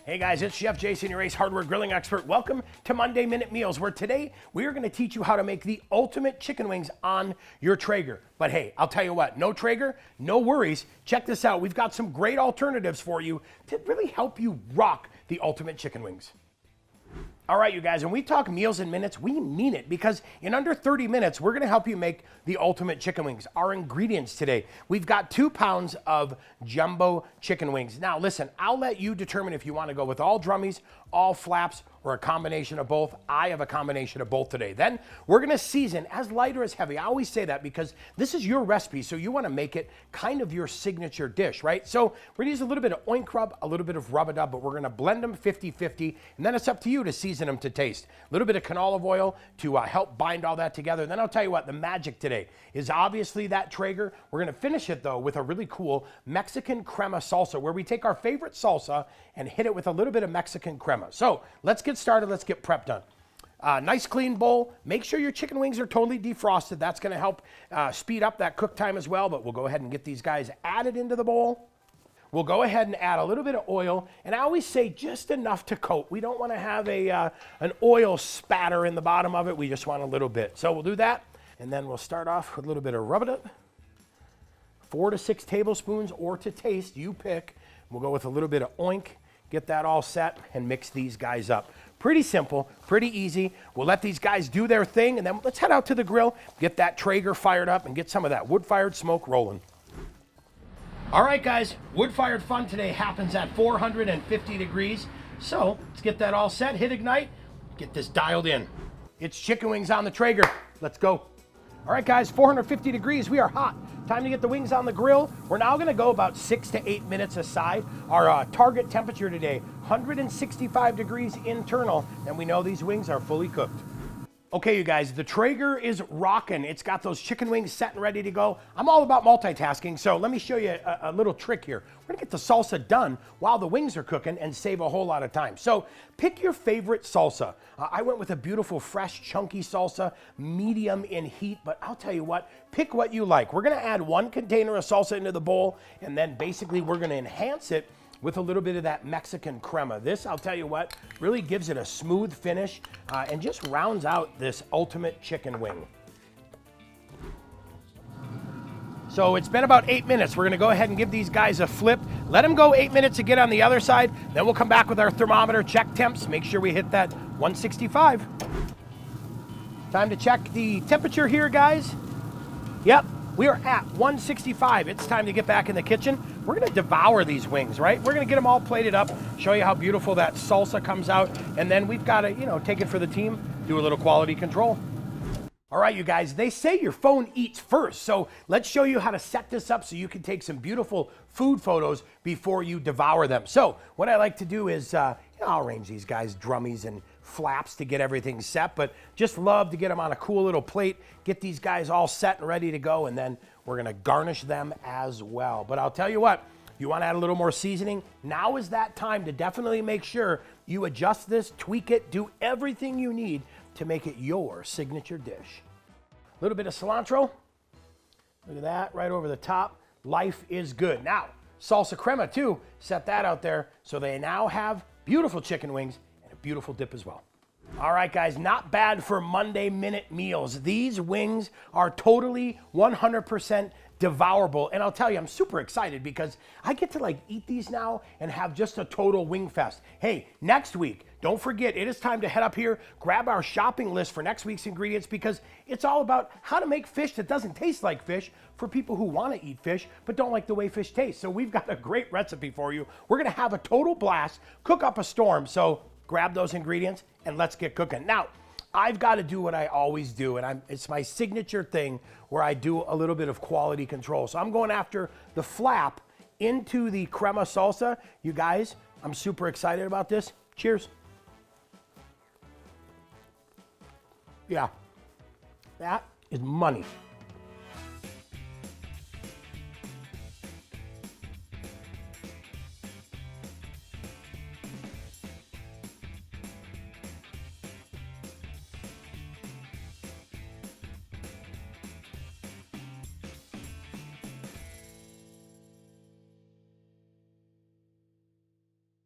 Hey guys, it's Chef Jason, your Ace Hardware grilling expert. Welcome to Monday Minute Meals, where today we are going to teach you how to make the ultimate chicken wings on your Traeger. But hey, I'll tell you what, no Traeger, no worries. Check this out. We've got some great alternatives for you to really help you rock the ultimate chicken wings. All right, you guys, when we talk meals in minutes, we mean it, because in under 30 minutes, we're gonna help you make the ultimate chicken wings. Our ingredients today, we've got 2 pounds of jumbo chicken wings. Now listen, I'll let you determine if you wanna go with all drummies, all flaps, or a combination of both. I have a combination of both today. Then we're gonna season as light or as heavy. I always say that because this is your recipe, so you wanna make it kind of your signature dish, right? So we're gonna use a little bit of oink rub, a little bit of rub-a-dub, but we're gonna blend them 50-50, and then it's up to you to season them to taste. A little bit of canola oil to help bind all that together. And then I'll tell you what, the magic today is obviously that Traeger. We're gonna finish it though with a really cool Mexican crema salsa, where we take our favorite salsa and hit it with a little bit of Mexican crema. So let's get started, let's get prep done. Nice clean bowl. Make sure your chicken wings are totally defrosted. That's gonna help speed up that cook time as well, but we'll go ahead and get these guys added into the bowl. We'll go ahead and add a little bit of oil, and I always say just enough to coat. We don't wanna have an oil spatter in the bottom of it, we just want a little bit. So we'll do that, and then we'll start off with a little bit of rub-a-dub. 4 to 6 tablespoons, or to taste, you pick. We'll go with a little bit of oink, get that all set, and mix these guys up. Pretty simple, pretty easy. We'll let these guys do their thing, and then let's head out to the grill, get that Traeger fired up, and get some of that wood-fired smoke rolling. All right, guys, wood-fired fun today happens at 450 degrees. So let's get that all set, hit ignite, get this dialed in. It's chicken wings on the Traeger. Let's go. All right, guys, 450 degrees, we are hot. Time to get the wings on the grill. We're now gonna go about 6 to 8 minutes aside. Our target temperature today, 165 degrees internal, and we know these wings are fully cooked. Okay, you guys, the Traeger is rocking. It's got those chicken wings set and ready to go. I'm all about multitasking, so let me show you a little trick here. We're gonna get the salsa done while the wings are cooking and save a whole lot of time. So pick your favorite salsa. I went with a beautiful, fresh, chunky salsa, medium in heat, but I'll tell you what, pick what you like. We're gonna add 1 container of salsa into the bowl, and then basically we're gonna enhance it with a little bit of that Mexican crema. This, I'll tell you what, really gives it a smooth finish and just rounds out this ultimate chicken wing. So it's been about 8 minutes. We're gonna go ahead and give these guys a flip. Let them go 8 minutes to get on the other side. Then we'll come back with our thermometer, check temps, make sure we hit that 165. Time to check the temperature here, guys. Yep, we are at 165. It's time to get back in the kitchen. We're gonna devour these wings, right? We're gonna get them all plated up, show you how beautiful that salsa comes out, and then we've gotta, take it for the team, do a little quality control. All right, you guys, they say your phone eats first, so let's show you how to set this up so you can take some beautiful food photos before you devour them. So what I like to do is, I'll arrange these guys drummies and flaps to get everything set, but just love to get them on a cool little plate, get these guys all set and ready to go, and then we're gonna garnish them as well. But I'll tell you what, you wanna add a little more seasoning, now is that time to definitely make sure you adjust this, tweak it, do everything you need to make it your signature dish. A little bit of cilantro, look at that, right over the top. Life is good. Now, salsa crema too, set that out there, so they now have beautiful chicken wings and a beautiful dip as well. All right, guys, not bad for Monday Minute Meals. These wings are totally 100% devourable. And I'll tell you, I'm super excited because I get to eat these now and have just a total wing fest. Hey, next week, don't forget, it is time to head up here, grab our shopping list for next week's ingredients, because it's all about how to make fish that doesn't taste like fish for people who want to eat fish but don't like the way fish tastes. So we've got a great recipe for you. We're gonna have a total blast, cook up a storm. So grab those ingredients and let's get cooking. Now, I've got to do what I always do, and it's my signature thing where I do a little bit of quality control. So I'm going after the flap into the crema salsa. You guys, I'm super excited about this. Cheers. Yeah, that is money.